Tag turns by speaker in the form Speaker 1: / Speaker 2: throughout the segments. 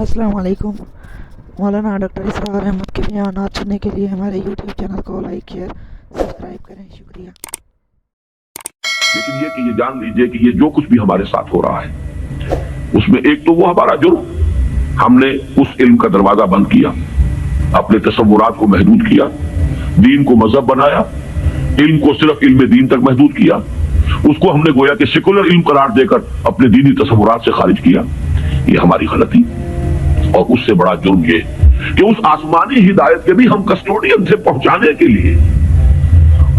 Speaker 1: अस्सलाम वालेकुम। मौलाना डॉक्टर इसरार अहमद के बयानात सुनने के लिए हमारे यूट्यूब चैनल को लाइक शेयर सब्सक्राइब करें। शुक्रिया।
Speaker 2: लेकिन ये कि ये जान लीजिए कि ये जो कुछ भी हमारे साथ हो रहा है उसमें एक तो वो हमारा जुर्म, हमने उस इल्म का दरवाजा बंद किया, अपने तसव्वुरात को महदूद किया, दीन को मजहब बनाया, इल्म को सिर्फ इल्म दीन तक महदूद किया, उसको हमने गोया कि सेकुलर इल्म करार देकर अपने दीनी तसव्वुरात से खारिज किया। ये हमारी गलती। और उससे बड़ा जुर्म ये कि उस आसमानी हिदायत के भी हम कस्टोडियन थे पहुंचाने के लिए,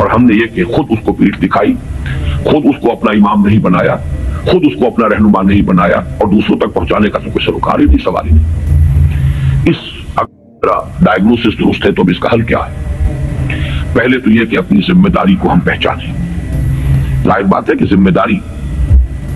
Speaker 2: और हमने ये कि खुद उसको पीठ दिखाई, खुद उसको अपना इमाम नहीं बनाया, खुद उसको अपना रहनुमा नहीं बनाया, और दूसरों तक पहुंचाने का तो कोई सरोकार ही नहीं, सवाल ही नहीं। इस डायग्नोसिस दुरुस्त है तो इसका हल क्या है? पहले तो यह कि अपनी जिम्मेदारी को हम पहचानें। जाहिर बात है कि जिम्मेदारी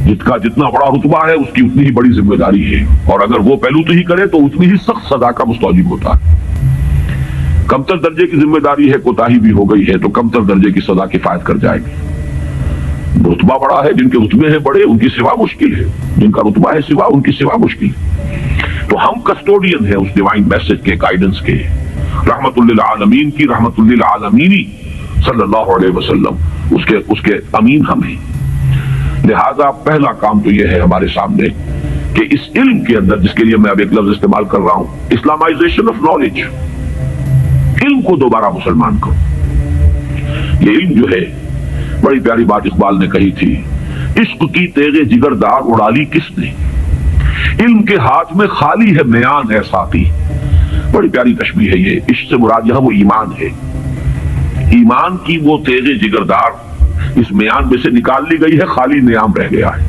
Speaker 2: जिसका जितना बड़ा रुतबा है उसकी उतनी ही बड़ी जिम्मेदारी है, और अगर वो पहलू ही करे तो उतनी ही सख्त सजा का मुस्तौजिब होता है। कमतर दर्जे की जिम्मेदारी है, कोताही भी हो गई है तो कमतर दर्जे की सजा किफायत कर जाएगी। रुतबा बड़ा है, जिनके रुतबे हैं बड़े उनकी सिवा मुश्किल है, जिनका रुतबा है सिवा उनकी सिवा मुश्किल है। तो हम कस्टोडियन है उस डिवाइन मैसेज के, गाइडेंस के, रहमतुल लिल आलमीन की, रहमतुल लिल आलमीनी सल्लल्लाहु अलैहि वसल्लम उसके अमीन हम हैं। लिहाजा पहला काम तो यह है हमारे सामने कि इस इल्म के अंदर, जिसके लिए मैं अब एक लफ्ज इस्तेमाल कर रहा हूं, इस्लामाइजेशन ऑफ नॉलेज, इल्म को दोबारा मुसलमान करो। ये इल्म जो है, बड़ी प्यारी बात इकबाल ने कही थी, इश्क की तेगे जिगरदार उड़ाली किसने, इल्म के हाथ में खाली है म्यान है साथी। बड़ी प्यारी तशबीह है ये। इश्क से मुराद यहां वो ईमान है, ईमान की वो तेगे जिगरदार इस म्यान में से निकाल ली गई है, खाली नियाम रह गया है।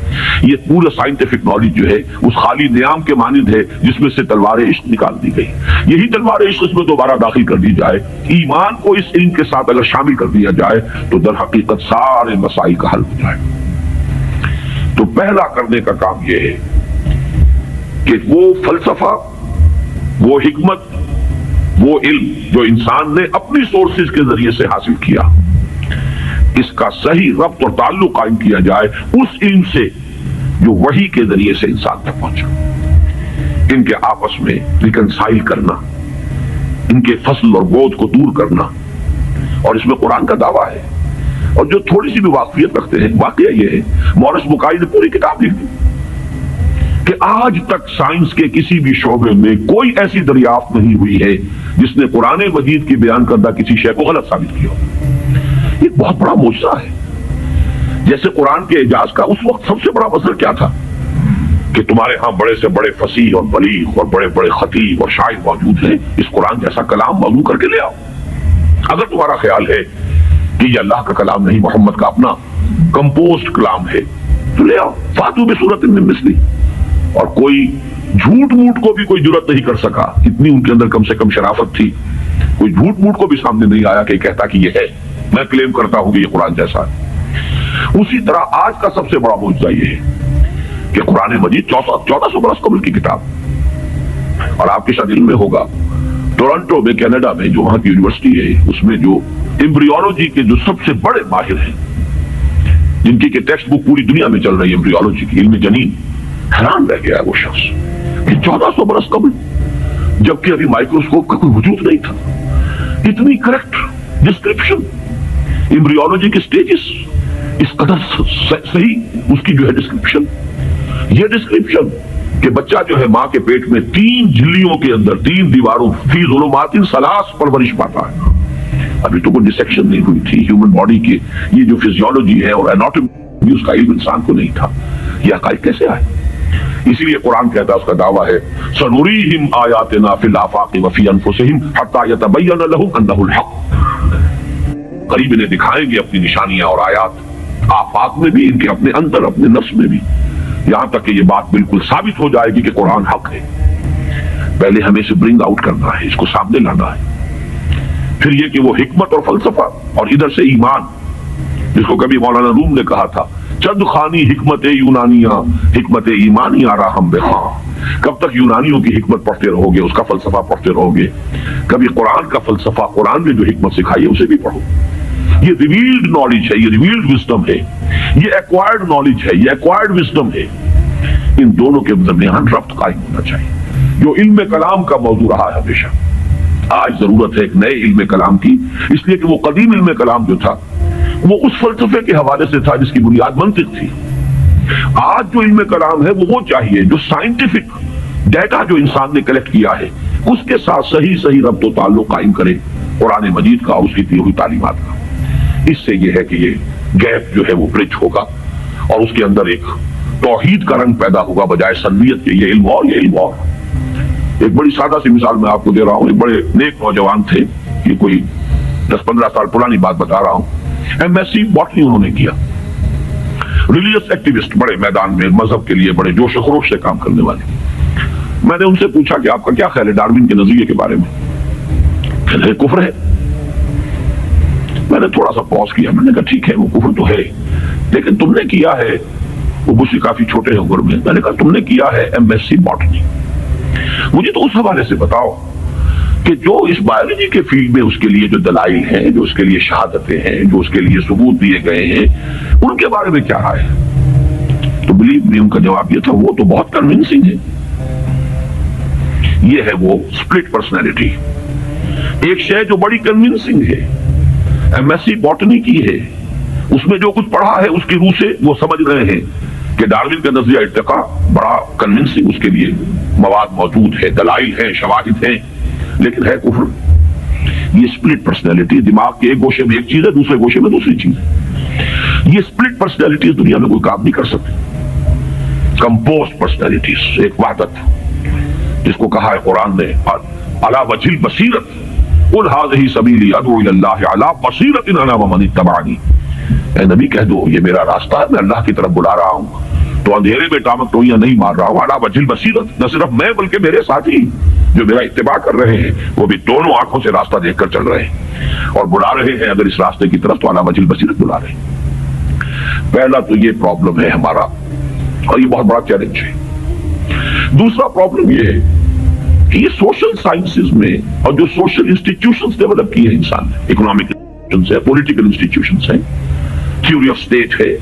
Speaker 2: ये पूरा साइंटिफिक नॉलेज जो है उस खाली नियाम के मानिंद है जिसमें से तलवार इश्क निकाल दी गई। यही तलवार इश्क इसमें दोबारा दाखिल कर दी जाए, ईमान को इस इल्म के साथ अगर शामिल कर दिया जाए तो दर हकीकत सारे मसाइल का हल हो जाए। तो पहला करने का काम यह है कि वो फलसफा, वो हिकमत, वो इल्म जो इंसान ने अपनी सोर्सेज के जरिए से हासिल किया, इसका सही रब्त और ताल्लुक कायम किया जाए उस इल्म से जो वही के जरिए से इंसान तक पहुंचा। इनके आपस में रिकंसाइल करना, इनके फसल और बोझ को दूर करना, और इसमें कुरान का दावा है। और जो थोड़ी सी भी वाकफियत रखते हैं, वाकया ये है, मॉरिस बुकाई ने पूरी किताब लिख दी कि आज तक साइंस के किसी भी शोबे में कोई ऐसी दरियाफ्त नहीं हुई है जिसने कुरान मजीद की बयान करदा किसी शय को गलत साबित किया। ये बहुत बड़ा मौजज़ा है। जैसे कुरान के एजाज का उस वक्त सबसे बड़ा मसला क्या था कि तुम्हारे यहां बड़े से बड़े फसीह और बलीग और बड़े बड़े खतीब और शायर मौजूद हैं, इस कुरान जैसा कलाम मौजूद करके ले आओ। अगर तुम्हारा ख्याल है कि ये अल्लाह का कलाम नहीं, मोहम्मद का अपना कंपोज्ड कलाम है, तो ले आओ, फातू बिसूरत मिन मिस्ली। और कोई झूठ मूठ को भी कोई जुर्रत नहीं कर सका, इतनी उनके अंदर कम से कम शराफत थी, कोई झूठ मूठ को भी सामने नहीं आया कि कहता कि ये है, मैं क्लेम करता हूं कि ये कुरान जैसा है। उसी तरह आज का सबसे बड़ा मौजज़ा ये है कि कुरान मजीद 1400 बरस कबल की किताब, और आपके शायद इल्म में होगा टोरंटो में, कनाडा में, जो वहां की यूनिवर्सिटी है, उसमें जो एम्ब्रियोलॉजी के जो सबसे बड़े माहिर हैं, जिनकी के टेक्स्ट बुक पूरी दुनिया में चल रही है एम्ब्रियोलॉजी की, इल्म जनीन, हैरान रह गया वो शख्स कि 1400 बरस कबल, जबकि अभी माइक्रोस्कोप का कोई वजूद नहीं था, इतनी करेक्ट डिस्क्रिप्शन एम्ब्रियोलॉजी के स्टेजेस, इस कदर सही उसकी जो है डिस्क्रिप्शन। ये डिस्क्रिप्शन कि बच्चा जो है मां के पेट में 3 झिल्लियों के अंदर 3 दीवारों फी ज़ुलुमातिन सलास परवरिश पाता है। अभी तो कोई डिसेक्शन नहीं हुई थी ह्यूमन बॉडी की, ये जो फिजियोलॉजी है और एनाटॉमी उसका इल्म इंसान को नहीं था। ये अकाल कैसे आए? इसलिए कुरान कहता है, उसका दावा है, सनुरीहिम आयातिना फिल आफाक़ि व फी अनफुसिहिम हत्ता यतबय्यन लहुम अन्नहुल हक़। करीब इन्हें दिखाएंगे अपनी निशानियां और आयात, आफाक में भी, इनके अपने अंदर, अपने नफ्स में भी, यहां तक कि ये बात बिल्कुल साबित हो जाएगी कि कुरान हक है। पहले हमें इसे ब्रिंग आउट करना है, इसको सामने लाना है। फिर ये कि वो हिकमत और फलसफा, और इधर से ईमान, जिसको कभी मौलाना रूम ने कहा था, चंद खानी हिकमत यूनानिया हिकमत ईमानिया राहम बेखा। कब तक यूनानियों की हिकमत पढ़ते रहोगे, उसका फलसफा पढ़ते रहोगे? कभी कुरान का फलसफा, कुरान ने जो हिकमत सिखाई है उसे भी पढ़ो। ये रिवील्ड नॉलेज है, ये रिवील्ड विजडम है, ये एक्वायर्ड नॉलेज है, ये एक्वायर्ड विजडम है। इन दोनों के दरमियान रब्त कायम होना चाहिए। جو علم کلام کا موضوع رہا ہے ہمیشہ. آج ضرورت ہے ایک نئے علم کلام کی، اس لیے کہ وہ قدیم علم کلام جو تھا وہ اس فلسفے کے حوالے سے تھا جس کی بنیاد منطق تھی. آج جو علم کلام ہے وہ چاہیے جو سائنٹیفک ڈیٹا جو انسان نے کلیکٹ کیا ہے اس کے ساتھ صحیح ربط و تعلق قائم کرے قرآن مجید کا اور اس کی دی ہوئی تعلیمات کا. اس سے یہ ہے کہ یہ گیپ جو ہے وہ برج ہوگا اور اس کے اندر ایک توحید کا رنگ پیدا ہوگا بجائے سنویت کے یہ علم اور یہ علم اور. ایک بڑی سادہ سی مثال میں آپ کو دے رہا ہوں. ایک بڑے نیک نوجوان تھے، یہ کوئی 10-15 سال پرانی بات بتا رہا ہوں. MSc باٹنی انہوں نے کیا. ریلیجس ایکٹیوسٹ، بڑے میدان میں مذہب کے لیے بڑے جوش و خروش سے کام کرنے والے. میں نے ان سے پوچھا کہ آپ کا کیا خیال ہے ڈارون کے نظریے کے بارے میں؟ کہتے ہیں کفر ہے. میں نے تھوڑا سا پاز کیا، میں نے کہا ٹھیک ہے وہ کفر تو ہے، لیکن تم نے کیا ہے، وہ مجھ سے کافی چھوٹے ہیں عمر میں، میں نے کہا تم نے کیا ہے MSc باٹنی. مجھے تو اس حوالے سے بتاؤ کہ جو اس بایولوجی کے فیلڈ میں اس کے لیے جو دلائل ہیں، جو اس کے لیے شہادتیں ہیں، جو اس کے لیے ثبوت دیے گئے ہیں، ان کے بارے میں کیا رائے ہے؟ تو بلیو می ان کا جواب یہ تھا وہ تو بہت کنونسنگ ہے. یہ ہے وہ سپلٹ پرسنالٹی. ایک شے جو بڑی کنونسنگ ہے، MSc باٹنی کی ہے، اس میں جو کچھ پڑھا ہے اس کی روح سے وہ سمجھ رہے ہیں کہ ڈارون کا نظریہ ارتقاء بڑا کنونسنگ، اس کے لیے مواد موجود ہے، دلائل ہیں، شواہد ہیں، لیکن ہے کفر. یہ سپلٹ پرسنالٹی، دماغ کے ایک گوشے میں ایک چیز ہے، دوسرے گوشے میں دوسری چیز ہے. یہ سپلٹ پرسنالٹی اس دنیا میں کوئی کام نہیں کر سکتی. کمپوزڈ پرسنالٹیز، ایک وحدت جس کو کہا ہے قرآن نے علی وجہ البصیرۃ قل ھذہ سبیلی ادعو الی اللہ علی بصیرۃ انا ومن اتبعنی. اے نبی کہہ دو یہ میرا راستہ ہے، میں اللہ کی طرف بلا رہا ہوں تو اندھیرے میں ٹامک ٹوئیاں نہیں مار رہا ہوں. علی وجہ البصیرۃ، نہ صرف میں بلکہ میرے ساتھی جو میرا اتباع کر رہے ہیں وہ بھی دونوں آنکھوں سے راستہ دیکھ کر چل رہے ہیں اور بلا رہے ہیں اگر اس راستے کی طرف تو علی وجہ البصیرۃ بلا رہے ہیں. پہلا تو یہ پرابلم ہے ہمارا اور یہ بہت بڑا چیلنج ہے. دوسرا پرابلم یہ ہے کہ یہ سوشل سائنسز میں اور جو سوشل انسٹیٹیوشنز ڈیولپ کیے ہیں انسان نے، اکنامک انسٹیٹیوشنز ہیں، پولیٹیکل انسٹیٹیوشنز ہیں، تھیوری آف اسٹیٹ ہے،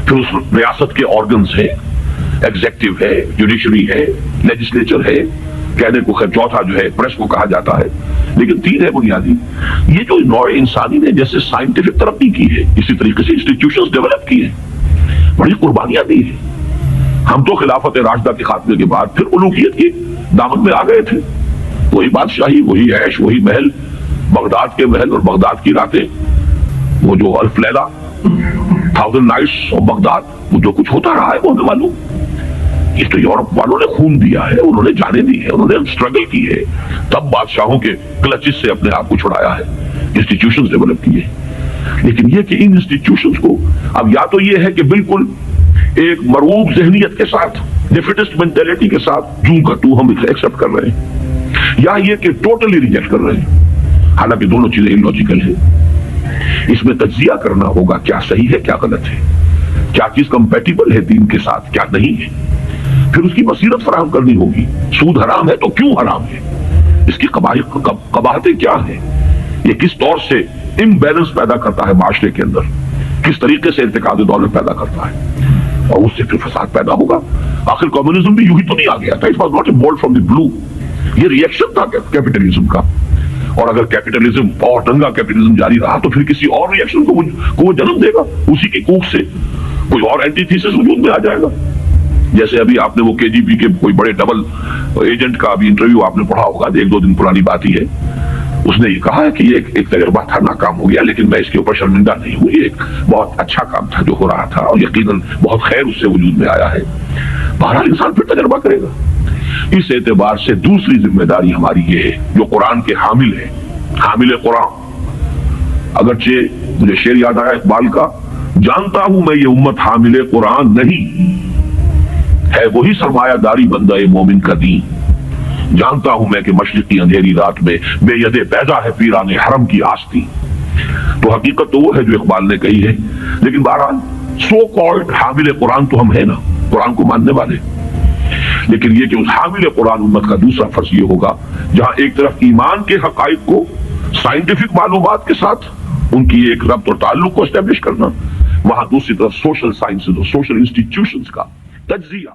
Speaker 2: پھر اس ریاست کے آرگنز ہیں، ایگزیکٹو ہے، جوڈیشری ہے، لیجسلیچر ہے، کہنے کو خیر چوتھا جو ہے پریس کو کہا جاتا ہے، لیکن تین ہے بنیادی. یہ جو نوع انسانی نے جیسے سائنٹیفک ترقی کی ہے اسی طریقے سے انسٹیٹیوشنز ڈیولپ کیے ہیں، بڑی قربانیاں دی ہیں. ہم تو خلافت راشدہ کے خاتمے کے بعد پھر الوہیت کی دامن میں آ گئے تھے. وہی بادشاہی، وہی عیش، وہی محل، بغداد کے محل اور بغداد کی راتیں، وہ جو الف لیلہ، 1000 نائٹس آف بغداد، وہ جو کچھ ہوتا رہا ہے وہ ہمیں معلوم. یہ تو یورپ والوں نے خون دیا ہے، انہوں نے جانیں دی ہے، انہوں نے اسٹرگل کی ہے، تب بادشاہوں کے کلچز سے اپنے آپ کو چھڑایا ہے، انسٹیٹیوشنز ڈیولپ کیے. لیکن یہ کہ ان انسٹیٹیوشنز کو اب یا تو یہ ہے کہ بالکل ایک مرعوب ذہنیت کے ساتھ، ڈیفیٹسٹ مینٹیلٹی کے ساتھ جوں کا تو ہم ایکسپٹ کر رہے ہیں، یا یہ کہ ٹوٹلی ریجیکٹ کر رہے ہیں. حالانکہ دونوں چیزیں illogical ہیں. اس میں تجزیہ کرنا ہوگا کیا صحیح ہے کیا غلط ہے، کیا چیز کمپیٹیبل ہے دین کے ساتھ کیا نہیں ہے. پھر اس کی بصیرت فراہم کرنی ہوگی. سود حرام ہے تو کیوں حرام ہے، اس کی قباحتیں کیا ہیں، یہ کس طور سے امبیلنس پیدا کرتا ہے معاشرے کے اندر، کس طریقے سے ارتکاب دولت پیدا کرتا ہے، اور اس سے پھر فساد پیدا ہوگا. آخر کمیونزم بھی یوں ہی تو نہیں آ گیا تھا. It was not a bolt from the blue. یہ ریئیکشن تھا کیپٹلزم کا، اور اگر کیپٹلزم اور دنگا کیپٹلزم جاری رہا تو پھر کسی اور ریئیکشن کو وہ جنم دے گا. اسی کی کوکھ سے کوئی اور اینٹی تھیسس وجود میں آ جائے گا. جیسے ابھی آپ نے وہ KGB کے کوئی بڑے ڈبل ایجنٹ کا ابھی انٹرویو آپ نے پڑھا ہوگا، 1-2 دن پرانی بات ہی ہے. اس نے یہ کہا ہے کہ یہ ایک تجربہ تھا، ناکام ہو گیا، لیکن میں اس کے اوپر شرمندہ نہیں ہوں. یہ ایک بہت اچھا کام تھا جو ہو رہا تھا اور یقیناً بہت خیر اس سے وجود میں آیا ہے. بہرحال انسان پھر تجربہ کرے گا. اس اعتبار سے دوسری ذمہ داری ہماری یہ ہے جو قرآن کے حامل ہے، حامل قرآن. اگرچہ مجھے شعر یاد آیا اقبال کا، جانتا ہوں میں یہ امت حامل قرآن نہیں ہے، وہی سرمایہ داری بندہ مومن کا دین. جانتا ہوں میں کہ مشرقی اندھیری رات میں بے ید بیضا ہے پیران حرم کی آستی. تو حقیقت تو وہ ہے جو اقبال نے کہی ہے، لیکن بہرحال سو کالڈ حامل قرآن تو ہم ہیں نا، قرآن کو ماننے والے. لیکن یہ کہ اس حامل قرآن امت کا دوسرا فرض یہ ہوگا، جہاں ایک طرف ایمان کے حقائق کو سائنٹیفک معلومات کے ساتھ ان کی ایک ربط اور تعلق کو اسٹیبلش کرنا، وہاں دوسری طرف سوشل سائنسز اور سوشل انسٹیٹیوشنز کا تجزیہ